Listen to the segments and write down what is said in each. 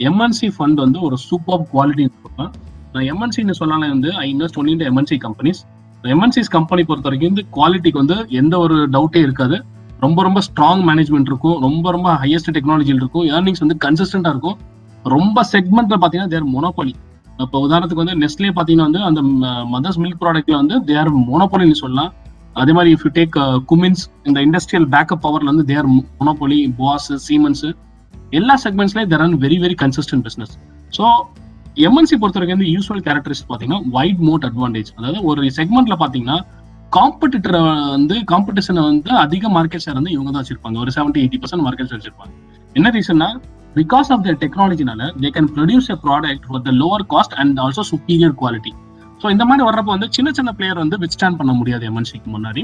MNC fund வந்து ஒரு super quality சொல்லலாம். நான் எம்என்சின்னு சொன்னாலே வந்து ஐ invest only in MNC companies. MNCs company பொறுத்த வரைக்கும் இந்த குவாலிட்டிக்கு வந்து எந்த ஒரு டவுட்டே இருக்காது. ரொம்ப ரொம்ப ஸ்ட்ராங் மேனேஜ்மெண்ட் இருக்கும், ரொம்ப ரொம்ப ஹையஸ்ட் டெக்னாலஜியில் இருக்கும், ஏர்னிங்ஸ் வந்து கன்சிஸ்டண்டா இருக்கும். ரொம்ப செக்மெண்ட்ல பாத்தீங்கன்னா தேர் மோனோபொலி. இப்போ உதாரணத்துக்கு வந்து நெஸ்லே பாத்தீங்கன்னா வந்து அந்த மதர்ஸ் மில்க் ப்ராடக்ட்ல வந்து தேர் மோனோபொலின்னு சொல்லலாம். அதே மாதிரி இஃப் யூ டேக் குமின்ஸ் இந்த இண்டஸ்ட்ரியல் பேக்கப் பவர்ல வந்து தேர் மோனோபொலி, பாஸ், சீமன்ஸ் எல்லா செக்மெண்ட்ஸ்லயும் there are very very consistent business. So MNC பொறுத்த வரைக்கும் வந்து யூஸ்வல் கேரக்டரிஸ்டிக் பாத்தீங்கன்னா வைட் மோட் அட்வான்டேஜ். அதாவது ஒரு செக்மெண்ட்ல பாத்தீங்கன்னா காம்படிட்டர் வந்து காம்படிஷனை வந்து அதிக மார்க்கெட் ஷேர் வந்து இவங்க தான் வச்சிருப்பாங்க. ஒரு 70-80% மார்க்கெட் ஷேர் வச்சிருப்பாங்க. என்ன ரீசன்னா பிகாஸ் ஆஃப் த டெக்னாலஜினால they can produce a product for the lower cost and also superior quality. So இந்த மாதிரி வர்றப்போ வந்து சின்ன சின்ன பிளேயர் வந்து வித் ஸ்டாண்ட் பண்ண முடியாது எம்என்சிக்கு முன்னாடி.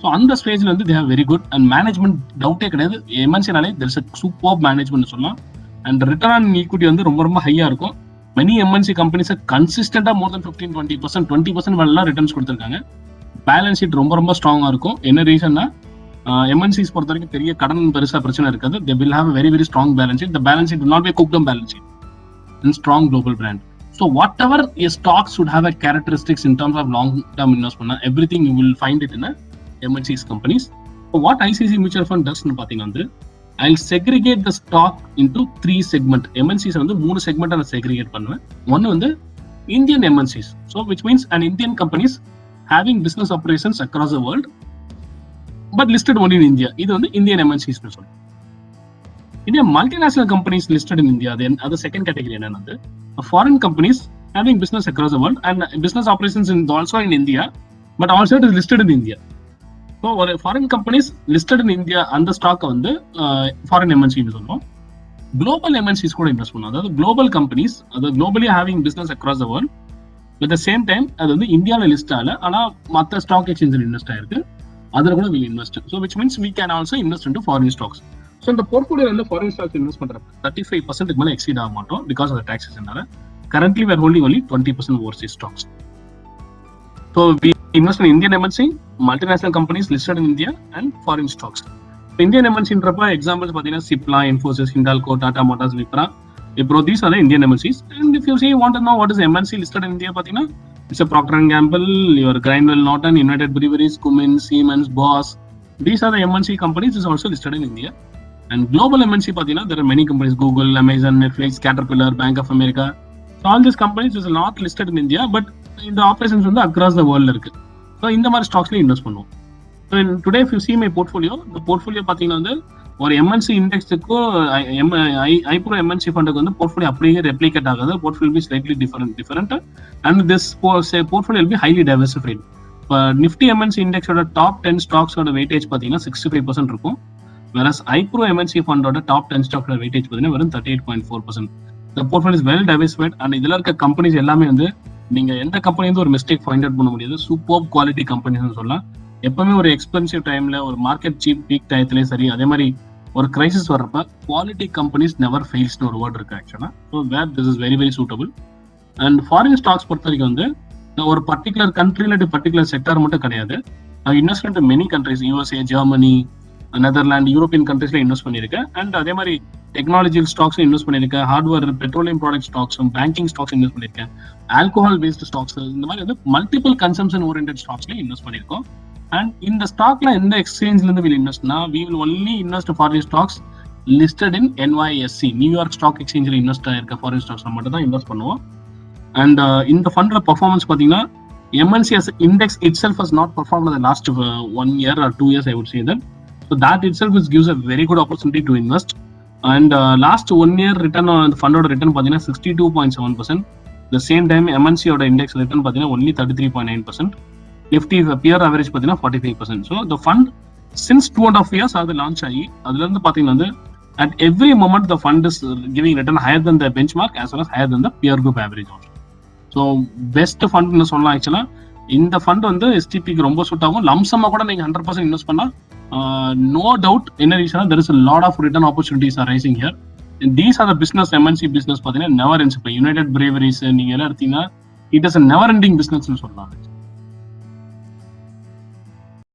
ஸோ அந்த ஸ்டேஜ்ல வந்து they have very good and management டவுட்டே கிடையாது. எம்என்சினாலே there is a super management சொல்லலாம். அண்ட் ரிட்டர்ன் ஆன் ஈக்விட்டி வந்து ரொம்ப ரொம்ப ஹையா இருக்கும். மெனி எம்என்சி கம்பெனிஸ் கன்சிஸ்டன்டா மோர் தென் 15-20%, 20% வரலாம் ரிட்டர்ன்ஸ் கொடுத்துருக்காங்க. பேலன்ஸ் ஷீட் ரொம்ப ரொம்ப ஸ்ட்ராங்கா இருக்கும். என்ன ரீசன்னா எம்என்சிஸ் பொறுத்த வரைக்கும் பெரிய கடன் பெருசா பிரச்சனை இருக்காது. They will have very very strong balance sheet. The balance sheet will not be cooked up balance sheet and strong global brand. So whatever a stock should have a characteristics in terms of long term investment, everything you will find it in a MNC's companies. So what ICICI mutual fund does nu pathinga vandu I'll segregate the stock into 3 segment. MNCs vandu 3 segment ana segregate பண்ணுவேன். one vandu Indian MNCs, so which means an Indian companies having business operations across the world but listed only in India. இது வந்து Indian MNCs னு சொல்றோம். India multinational companies listed in India, then other second category என்னன்னா foreign companies having business across the world and business operations in also in India, but also it is listed in India. So foreign companies listed in India அந்த stock வந்து foreign MNC னு சொல்றோம். global MNCs கூட invest பண்ணுவோம். அதாவது global companies, அதாவது globally having business across the world at the same time அது வந்து இந்தியால லிஸ்ட் ஆகல, ஆனா மற்ற ஸ்டாக் எக்ஸ்சேஞ்சில் இன்வெஸ்ட் ஆயிருக்கு. அதுல கூட we invest. So which means we can also invest into foreign stocks. So இந்த போர்ட்ஃபோலியோ வந்து ஃபாரின் ஸ்டாக்ஸ் இன்வெஸ்ட் பண்றப்ப 35% மேல எக்ஸீட் ஆக மாட்டோம் பிகாஸ் ஆஃப் டாக்ஸஸ்னால. Currently we are holding only 20% overseas stocks. So we invest in Indian MNC, multinational companies listed in India and foreign stocks. So Indian MNC ன்றப்ப examples பாத்தீங்கன்னா Cipla, Infosys, Hindalco, Tata Motors, Wipro, இப்போ these are the Indian MNCs. And if you see want to know what is MNC listed in India பாத்தீங்கன்னா it's a Procter & Gamble, your Grindwell Norton, United Breweries, Cummins, Siemens, Bosch. These are the MNC companies is also listed in India. And global MNC பாத்தீங்கன்னா there are many companies, Google, Amazon, Netflix, Caterpillar, Bank of America. So all these companies is not listed in India, but இந்த operations வந்து across the world இருக்கு. So இந்த மாதிரி ஸ்டாக்ஸ்ல invest பண்ணுவோம். So today if you see my portfolio, the portfolio பாத்தீங்கன்னா வந்து ஒரு MNC இண்டெக்ஸுக்கு eyebrow MNC ஃபண்டுக்கு வந்து போர்ட்ஃபோலியோ அப்படியே ரெப்ளிகேட் ஆகாது. Portfolio will be slightly different and this portfolio will be highly diversified. இப்போ நிஃப்டி MNC இண்டெக்ஸோட டாப் 10 ஸ்டாக்ஸோட வெயிட்டேஜ் பாத்தீங்கன்னா 65% இருக்கும். whereas ஐப்ரோ MNC ஃபண்டோட டாப் 10 ஸ்டாக்ஸோட வெயிட்டேஜ் பாத்தீங்கன்னா வெறும் 38.4%. The portfolio is well diversified and இதுல இருக்க கம்பெனிஸ் எல்லாமே வந்து நீங்க எந்த கம்பெனி வந்து ஒரு மிஸ்டேக் ஃபைண்ட் அவுட் பண்ண முடியாது. சூப்பர் குவாலிட்டி கம்பெனிஸ் சொல்லலாம். எப்பவுமே ஒரு எக்ஸ்பென்சிவ் டைம்ல ஒரு மார்க்கெட் சீப் பீக் டயத்துலயும் சரி, அதே மாதிரி ஒரு கிரைசிஸ் வர்றப்ப குவாலிட்டி கம்பெனிஸ் நெவர் ஃபெயில்ஸ்னு ஒரு வேர்ட் இருக்கு ஆக்சுவலா. So where this is very very suitable. And foreign stocks பொறுத்த வரைக்கும் வந்து ஒரு பர்டிகுலர் கண்ட்ரி இல்லாட்டி பர்டிகுலர் செக்டர் மட்டும் கிடையாது. Investment many countries, USA, Germany, Netherlands, European கண்ட்ரீஸ்ல இன்வெஸ்ட் பண்ணிருக்கேன். அண்ட் அதே மாதிரி டெக்னாலஜி ஸ்டாக்ஸ் இன்வெஸ்ட் பண்ணிருக்கேன், ஹார்ட்வேர், பெட்ரோலியம் ப்ராடக்ட் ஸ்டாக்ஸும், பேங்கிங் ஸ்டாக்ஸ் இன்வெஸ்ட் பண்ணிருக்கேன், ஆல்கோஹால் பேஸ்ட் ஸ்டாக்ஸ், இந்த மாதிரி வந்து மல்டிபிள் கன்சம்ஷன் ஓரியன்டட் ஸ்டாக்ஸ்ல இன்வெஸ்ட் பண்ணிருக்கோம். அண்ட் இந்த ஸ்டாக்ல எந்த எக்ஸ்சேஞ்ச்ல இருந்து will இன்வெஸ்ட்னா we will only invest foreign stocks listed in NYSE, New York stock எக்ஸ்சேஞ்சில் இன்வெஸ்ட் ஆயிருக்க ஃபாரின் ஸ்டாக்ஸ்ல மட்டும் தான் இன்வெஸ்ட் பண்ணுவோம். அண்ட் இந்த ஃபண்டோட பர்ஃபார்மன்ஸ் பாத்தீங்கன்னா MNC as index itself has not performed in the last 1 year or 2 years, I would say that. So that itself gives a very good opportunity to invest. And last 1 year return on the fund return பாத்தீங்கன்னா 62.7%. The same time MNC ஓட index return பாத்தீங்கன்னா only 33.9%. Nifty peer average பாத்தீங்கன்னா 45%. So the fund since 2.5 years அது launch ஆகி அதுல இருந்து பாத்தீங்கன்னா வந்து at every moment the fund is giving return higher than the benchmark as well as higher than the peer group average also. So best fund னு சொல்லலாம் ஆக்சுவலா. இந்த ஃபண்ட் வந்து STPக்கு ரொம்ப சூட் ஆகும். லம்சமா கூட நீங்க 100% இன்வெஸ்ட் பண்ணா no doubt என்ன ரீசனா there is a lot of return opportunities are rising here. And these are the business MNC business பாத்தீங்கன்னா never ends. இப்போ யுனைடெட் பிரேவரிஸ் நீங்க எல்லாம் எடுத்தீங்கன்னா it is a never ending business னு சொல்லலாம்.